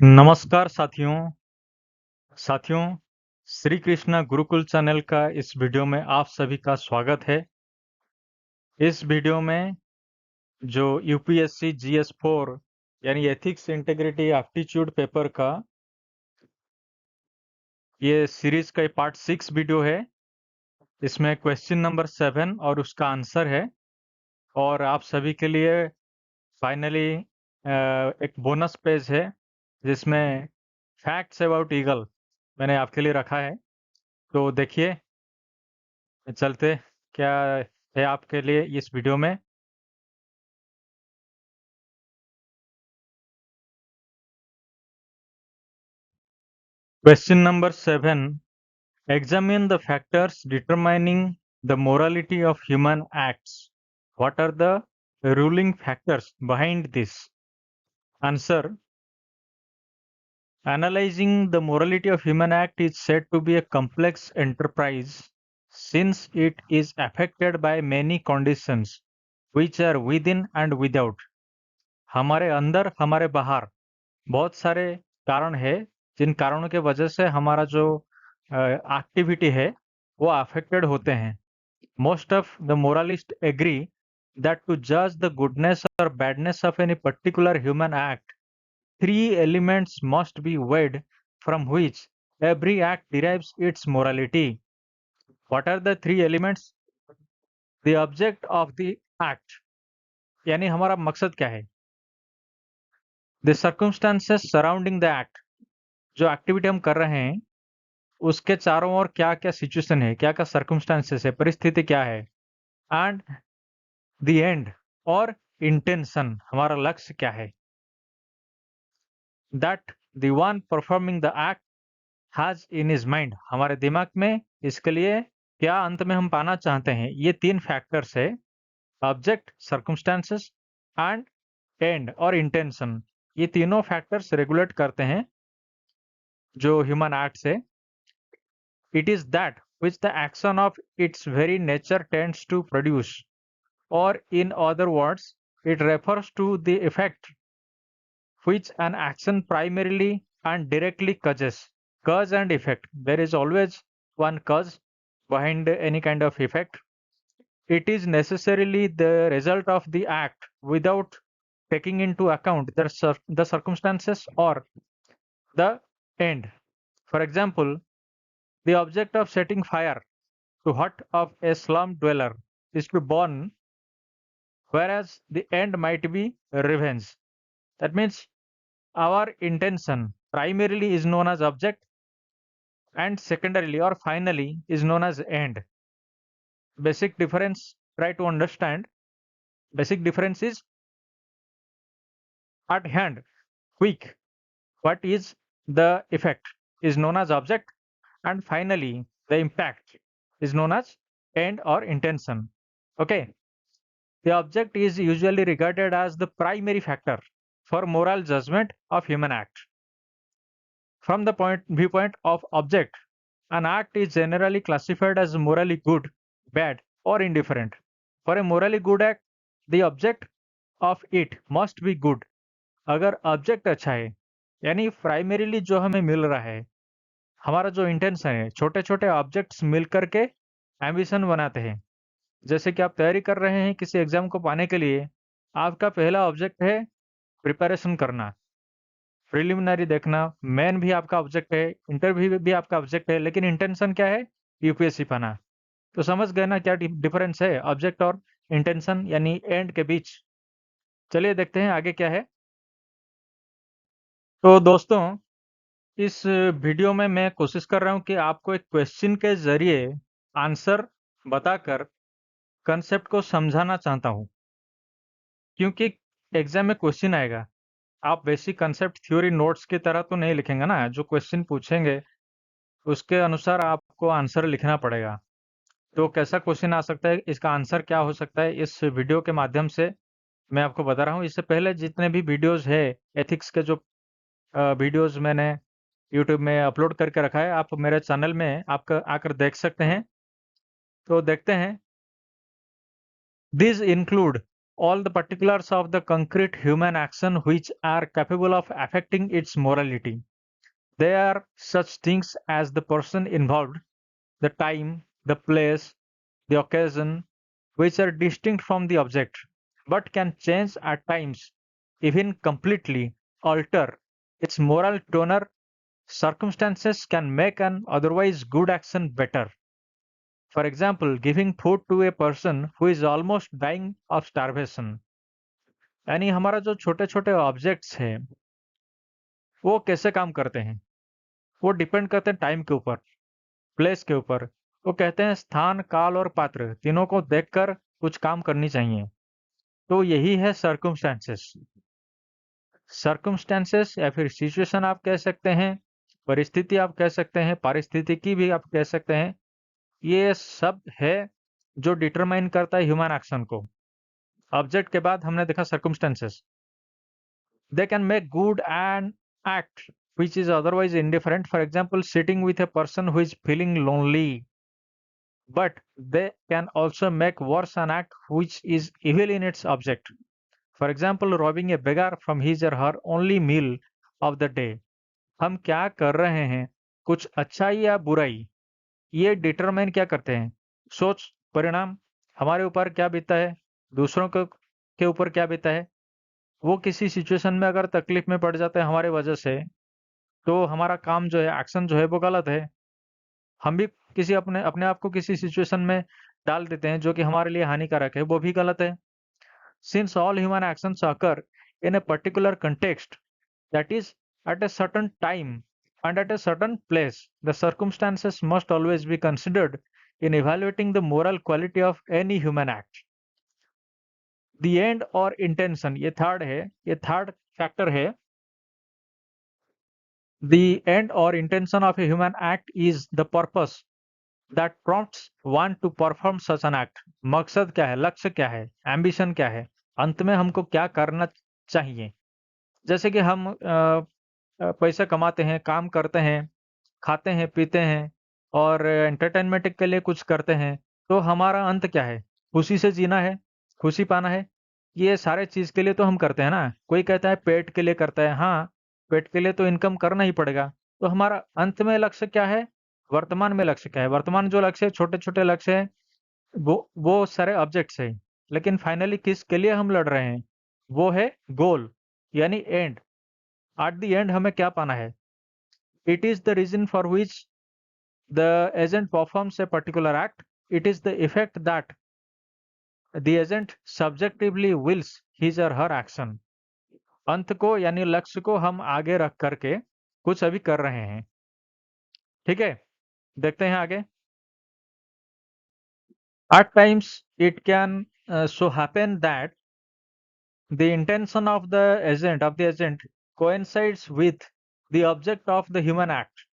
नमस्कार साथियों। साथियों, श्री कृष्णा गुरुकुल चैनल का इस वीडियो में आप सभी का स्वागत है। इस वीडियो में जो यूपीएससी जीएस 4 यानी एथिक्स इंटीग्रिटी एप्टीट्यूड पेपर का ये सीरीज का पार्ट 6 वीडियो है। इसमें क्वेश्चन नंबर 7 और उसका आंसर है और आप सभी के लिए फाइनली एक बोनस पेज है जिसमें फैक्ट्स अबाउट ईगल मैंने आपके लिए रखा है। तो देखिए चलते क्या है आपके लिए इस वीडियो में। Question number 7. Examine the factors determining the morality of human acts. What are the ruling factors behind this? Answer. Analyzing the morality of human act is said to be a complex enterprise since it is affected by many conditions which are within and without. हमारे अंदर हमारे बाहर बहुत सारे कारण है जिन कारणों के वजह से हमारा जो एक्टिविटी है वो अफेक्टेड होते हैं। Most of the moralist agree that to judge the goodness or badness of any particular human act, three elements must be weighed from which every act derives its morality. What are the three elements? The object of the act, यानी हमारा मकसद क्या है। The circumstances surrounding the act, जो activity हम कर रहे हैं उसके चारों ओर क्या-क्या सिचुएशन है, क्या-क्या सर्कमस्टेंसेस है, परिस्थिति क्या है, एंड द एंड और इंटेंशन, हमारा लक्ष्य क्या है। That the one performing the act has in his mind, हमारे दिमाग में इसके लिए क्या अंत में हम पाना चाहते हैं। ये तीन फैक्टर्स है, ऑब्जेक्ट, सर्कमस्टेंसेस एंड एंड और इंटेंशन। ये तीनों फैक्टर्स रेगुलेट करते हैं जो ह्यूमन एक्ट्स है। It is that which the action of its very nature tends to produce, or in other words, it refers to the effect which an action primarily and directly causes. Cause and effect. There is always one cause behind any kind of effect. It is necessarily the result of the act without taking into account the circumstances or the end. For example, the object of setting fire to hut of a slum dweller is to burn, whereas the end might be revenge. That means our intention primarily is known as object and secondarily or finally is known as end. Basic difference, try to understand. Basic difference is at hand, quick. What is the effect is known as object, and finally the impact is known as end or intention. Okay. The object is usually regarded as the primary factor for moral judgment of human act. From the viewpoint of object, an act is generally classified as morally good, bad, or indifferent. For a morally good act, the object of it must be good. अगर object अच्छा है, यानी primarily जो हमें मिल रहा है, हमारा जो इंटेंशन है, छोटे छोटे ऑब्जेक्ट्स मिल करके एम्बिशन बनाते हैं। जैसे कि आप तैयारी कर रहे हैं किसी एग्जाम को पाने के लिए, आपका पहला ऑब्जेक्ट है प्रिपरेशन करना, प्रिलिमिनरी देखना, मेन भी आपका ऑब्जेक्ट है, इंटरव्यू भी आपका ऑब्जेक्ट है, लेकिन इंटेंशन क्या है, यूपीएससी पाना। तो समझ गए ना क्या डिफरेंस है ऑब्जेक्ट और इंटेंशन यानी एंड के बीच। चलिए देखते हैं आगे क्या है। तो दोस्तों, इस वीडियो में मैं कोशिश कर रहा हूं कि आपको एक क्वेश्चन के जरिए आंसर बताकर कंसेप्ट को समझाना चाहता हूं, क्योंकि एग्जाम में क्वेश्चन आएगा। आप बेसिक कंसेप्ट थ्योरी नोट्स की तरह तो नहीं लिखेंगे ना, जो क्वेश्चन पूछेंगे उसके अनुसार आपको आंसर लिखना पड़ेगा। तो कैसा क्वेश्चन आ सकता है, इसका आंसर क्या हो सकता है, इस वीडियो के माध्यम से मैं आपको बता रहा हूँ। इससे पहले जितने भी वीडियोस है एथिक्स के, जो वीडियोस मैंने यूट्यूब में अपलोड करके रखा है, आप मेरे चैनल में आपका आकर देख सकते हैं। तो देखते हैं। These include all the particulars of the concrete human action which are capable of affecting its morality. They are such things as the person involved, the time, the place, the occasion, which are distinct from the object, but can change at times, even completely alter its moral tenor. Circumstances can make an otherwise good action better. For example, giving food to a person who is almost dying of starvation. यानी हमारा जो छोटे छोटे objects हैं वो कैसे काम करते हैं, वो डिपेंड करते हैं टाइम के ऊपर, प्लेस के ऊपर। वो कहते हैं स्थान, काल और पात्र तीनों को देखकर कुछ काम करनी चाहिए। तो यही है सर्कमस्टेंसेस। सर्कमस्टेंसेस या फिर सिचुएशन आप कह सकते हैं, परिस्थिति आप कह सकते हैं, पारिस्थितिकी भी आप कह सकते हैं। ये सब है जो डिटरमाइन करता है ह्यूमन एक्शन को। ऑब्जेक्ट के बाद हमने देखा circumstances. They can make good an act which is otherwise indifferent. For example, sitting with a person who is feeling lonely. But they can also make worse an act which is evil in its object. For example, robbing a beggar from his or her only meal of the day. हम क्या कर रहे हैं, कुछ अच्छाई या बुराई, ये डिटरमाइन क्या करते हैं, सोच परिणाम, हमारे ऊपर क्या बीता है, दूसरों के ऊपर क्या बीता है। वो किसी सिचुएशन में अगर तकलीफ में पड़ जाते हैं हमारे वजह से, तो हमारा काम जो है, एक्शन जो है वो गलत है। हम भी किसी अपने अपने आप को किसी सिचुएशन में डाल देते हैं जो कि हमारे लिए हानिकारक है, वो भी गलत है। Since all human actions occur in a particular context, that is at a certain time and at a certain place, the circumstances must always be considered in evaluating the moral quality of any human act. The end or intention, ये third है, ये third factor है। The end or intention of a human act is the purpose that prompts one to perform such an act. मकसद क्या है, लक्ष्य क्या है, एम्बिशन क्या है, अंत में हमको क्या करना चाहिए। जैसे कि हम पैसा कमाते हैं, काम करते हैं, खाते हैं, पीते हैं और एंटरटेनमेंट के लिए कुछ करते हैं, तो हमारा अंत क्या है? खुशी से जीना है, खुशी पाना है। ये सारे चीज़ के लिए तो हम करते हैं ना। कोई कहता है पेट के लिए करता है, हाँ, पेट के लिए तो इनकम करना ही पड़ेगा। तो हमारा अंत में लक्ष्य क्या है? वर्तमान में लक्ष्य क्या है? वर्तमान जो लक्ष्य है, छोटे-छोटे लक्ष्य हैं, वो सारे ऑब्जेक्ट्स हैं। लेकिन फाइनली किसके लिए हम लड़ रहे हैं? वो है गोल, यानी एंड। एट द एंड हमें क्या पाना है? It is the reason for which the agent performs a particular act. It is the effect that the agent subjectively wills his or her action. अंत को यानी लक्ष्य को हम आगे रख करके कुछ अभी कर रहे हैं। ठीक है, देखते हैं आगे। At times it can so happen that the intention of the agent coincides with the object of the human act.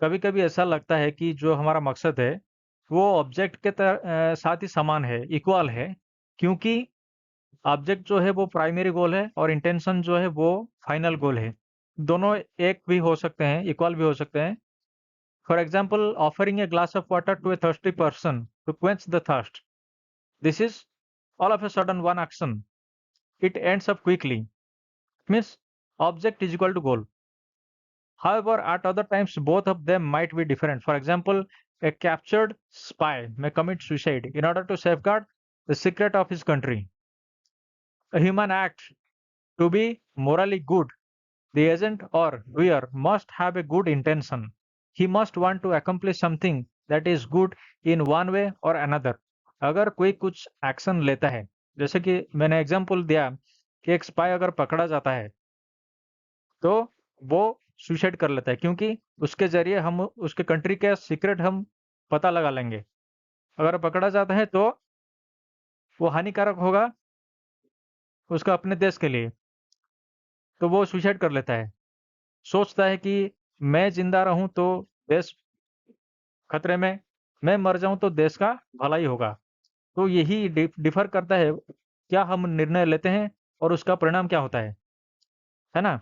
कभी-कभी ऐसा लगता है कि जो हमारा मकसद है वो ऑब्जेक्ट के साथ ही समान है, इक्वल है, क्योंकि ऑब्जेक्ट जो है वो प्राइमरी गोल है और इंटेंशन जो है वो फाइनल गोल है। दोनों एक भी हो सकते हैं, इक्वल भी हो सकते हैं। For example, offering a glass of water to a thirsty person to quench the thirst, this is all of a sudden one action, it ends up quickly, means object is equal to goal. However, at other times both of them might be different. For example, a captured spy may commit suicide in order to safeguard the secret of his country. A human act to be morally good, the agent or doer must have a good intention. He must want to accomplish something that is good in one way or another. अगर कोई कुछ action लेता है, जैसे कि मैंने example दिया कि एक स्पाई अगर पकड़ा जाता है तो वो सुसाइड कर लेता है, क्योंकि उसके जरिए हम उसके कंट्री के सीक्रेट हम पता लगा लेंगे। अगर पकड़ा जाता है तो वो हानिकारक होगा उसका अपने देश के लिए, तो वो सुसाइड कर लेता है। सोचता है कि मैं जिंदा रहूं तो देश खतरे में, मैं मर जाऊं तो देश का भला ही होगा। तो यही डिफर करता है क्या हम निर्णय लेते हैं और उसका परिणाम क्या होता है ना।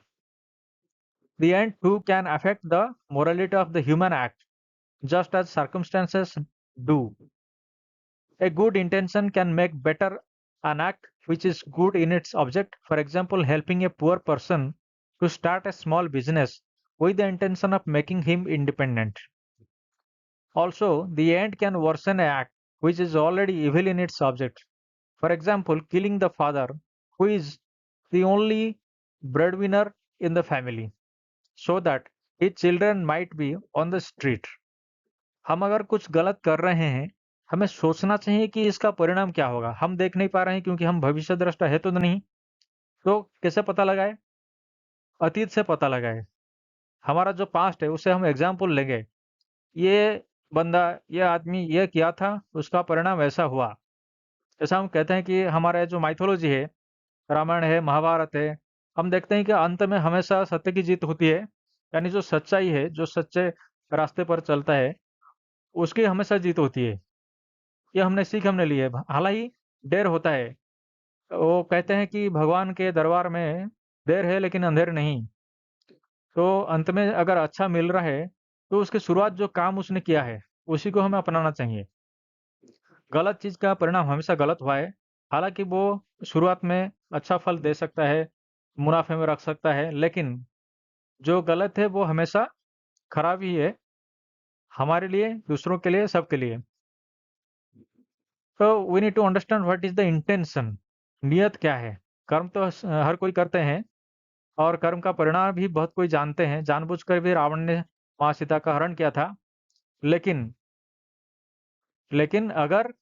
The end too can affect the morality of the human act, just as circumstances do. A good intention can make better an act which is good in its object, for example, helping a poor person to start a small business with the intention of making him independent. Also, the end can worsen an act which is already evil in its object. For example, killing the father, who is the only breadwinner in the family, so that his children might be on the street. हम अगर कुछ गलत कर रहे हैं, हमें सोचना चाहिए कि इसका परिणाम क्या होगा। हम देख नहीं पा रहे हैं क्योंकि हम भविष्य द्रष्टा है तो नहीं। तो कैसे पता लगाएँ? अतीत से पता लगाएँ। हमारा जो पास्ट है उससे हम एग्ज़ाम्पल लेंगे। ये बंदा, ये आदमी ये किया था, उसका परिणाम ऐसा हुआ। जैसा हम कहते हैं कि हमारा जो माइथोलॉजी है, रामायण है, महाभारत है, हम देखते हैं कि अंत में हमेशा सत्य की जीत होती है। यानी जो सच्चाई है, जो सच्चे रास्ते पर चलता है, उसकी हमेशा जीत होती है। ये हमने ली है। हालाँकि देर होता है। वो कहते हैं कि भगवान के दरबार में देर है लेकिन अंधेर नहीं। तो अंत में अगर अच्छा मिल रहा है, तो उसकी शुरुआत जो काम उसने किया है, उसी को हमें अपनाना चाहिए। गलत चीज़ का परिणाम हमेशा गलत हुआ है। हालाँकि वो शुरुआत में अच्छा फल दे सकता है, मुनाफ़े में रख सकता है, लेकिन जो गलत है वो हमेशा खराब ही है, हमारे लिए, दूसरों के लिए, सबके लिए। तो we need to understand what is the intention. नियत क्या है? कर्म तो हर कोई करते हैं और कर्म का परिणाम भी बहुत कोई जानते हैं। जानबूझकर भी रावण ने माँ सीता का हरण किया था। लेकिन लेकिन अगर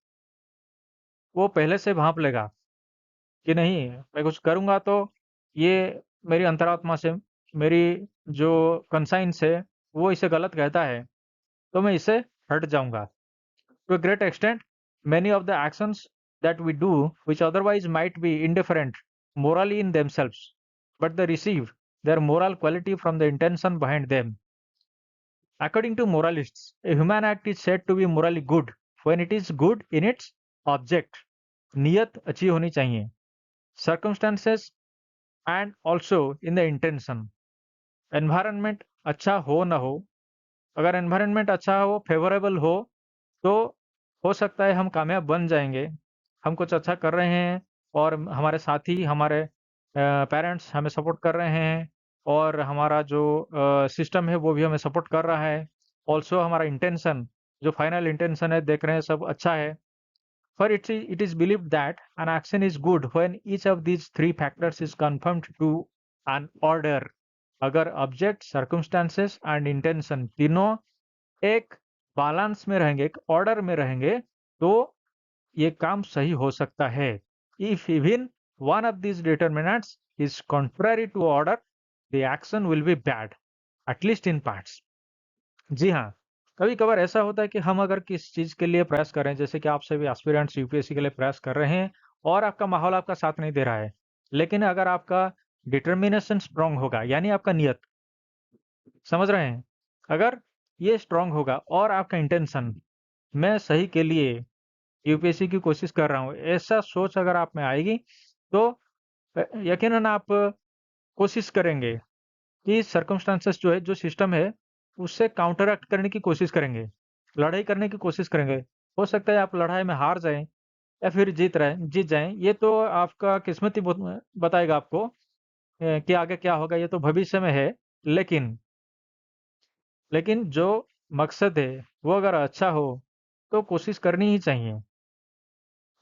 वो पहले से भाँप लेगा कि नहीं, मैं कुछ करूँगा तो ये मेरी अंतरात्मा से, मेरी जो कॉन्साइंस है, वो इसे गलत कहता है, तो मैं इससे हट जाऊँगा। To a great extent, many of the actions that we do, which otherwise might be indifferent morally in themselves, but they receive their moral quality from the intention behind them. According to moralists, a human act is said to be morally good when it is good in its object. नियत अच्छी होनी चाहिए. Circumstances and also in the intention. Environment अच्छा हो ना हो, अगर environment अच्छा हो, फेवरेबल हो, तो हो सकता है हम कामयाब बन जाएँगे। हम कुछ अच्छा कर रहे हैं और हमारे साथी, हमारे पेरेंट्स हमें सपोर्ट कर रहे हैं और हमारा जो सिस्टम है वो भी हमें सपोर्ट कर रहा है। ऑल्सो हमारा इंटेंशन, जो फाइनल इंटेंशन है, देख रहे हैं सब अच्छा है। For it is believed that an action is good when each of these three factors is conformed to an order. अगर ऑब्जेक्ट, सर्कमस्टेंसेस एंड इंटेंशन तीनों एक बैलेंस में रहेंगे, एक ऑर्डर में रहेंगे, तो ये काम सही हो सकता है। If even one of these determinants is contrary to order, the action will be bad, at least in parts. जी हाँ, कभी-कभार ऐसा होता है कि हम अगर किस चीज़ के लिए प्रयास कर रहे हैं, जैसे कि आप सभी एस्पिरेंट्स यूपीएससी के लिए प्रयास कर रहे हैं और आपका माहौल आपका साथ नहीं दे रहा है। लेकिन अगर आपका डिटर्मिनेशन स्ट्रांग होगा, यानी आपका नियत, समझ रहे हैं? अगर ये स्ट्रांग होगा और आपका इंटेंशन, मैं सही के लिए यूपीएससी की कोशिश कर रहा हूँ, ऐसा सोच अगर आप में आएगी, तो यकीनन आप कोशिश करेंगे कि सर्कमस्टेंसेस जो है, जो सिस्टम है, उससे काउंटरैक्ट करने की कोशिश करेंगे, लड़ाई करने की कोशिश करेंगे। हो सकता है आप लड़ाई में हार जाएँ या फिर जीत जाएँ, ये तो आपका किस्मत ही बताएगा आपको कि आगे क्या होगा, ये तो भविष्य में है। लेकिन लेकिन जो मकसद है, वो अगर अच्छा हो, तो कोशिश करनी ही चाहिए।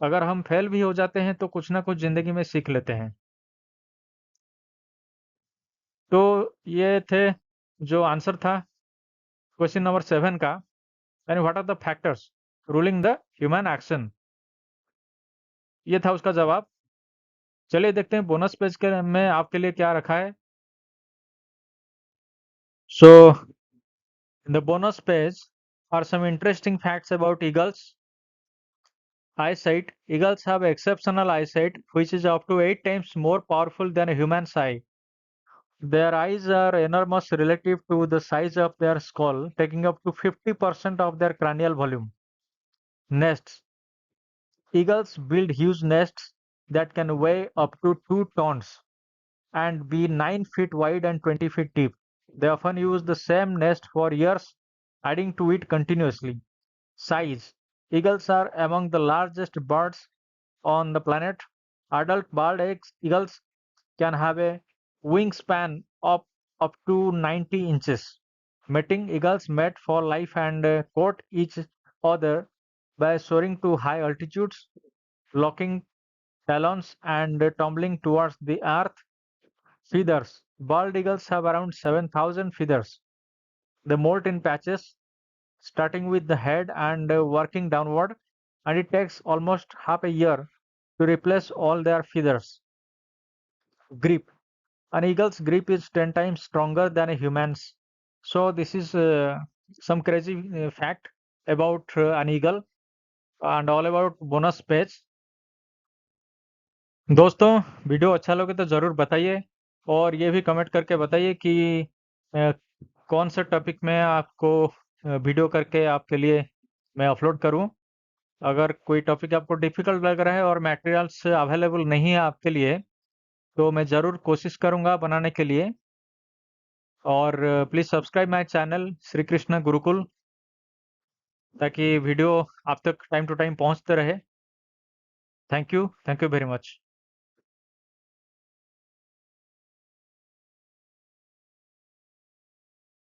अगर हम फेल भी हो जाते हैं, तो कुछ ना कुछ ज़िंदगी में सीख लेते हैं। तो ये थे जो आंसर था क्वेश्चन नंबर 7 का, यानी what are the factors ruling the human action, ये था उसका जवाब। चलिए देखते हैं बोनस पेज के में आपके लिए क्या रखा है। So in the bonus page are some interesting facts about eagles eyesight. Eagles have exceptional eyesight, which is up to 8 times more powerful than a human's eye. Their eyes are enormous relative to the size of their skull, taking up to 50% of their cranial volume. Nests. Eagles build huge nests that can weigh up to 2 tons and be 9 feet wide and 20 feet deep. They often use the same nest for years, adding to it continuously. Size. Eagles are among the largest birds on the planet. Adult bald eagles can have a wingspan of up to 90 inches. Mating eagles mate for life and court each other by soaring to high altitudes, locking talons and tumbling towards the earth. Feathers. Bald eagles have around 7,000 feathers. They molt in patches, starting with the head and working downward, and it takes almost half a year to replace all their feathers. Grip. An eagle's grip is 10 times stronger than a human's. So this is some crazy fact about an eagle and all about bonus page. दोस्तों video अच्छा लगे तो ज़रूर बताइए और ये भी comment करके बताइए कि कौन से टॉपिक में आपको वीडियो करके आपके लिए मैं अपलोड करूं। अगर कोई टॉपिक आपको डिफ़िकल्ट लग रहा है और मटेरियल्स अवेलेबल नहीं है आपके लिए, तो मैं ज़रूर कोशिश करूंगा बनाने के लिए। और please subscribe my channel Shri Krishna Gurukul, ताकि वीडियो आप तक टाइम टू टाइम पहुंचते रहे। Thank you very much.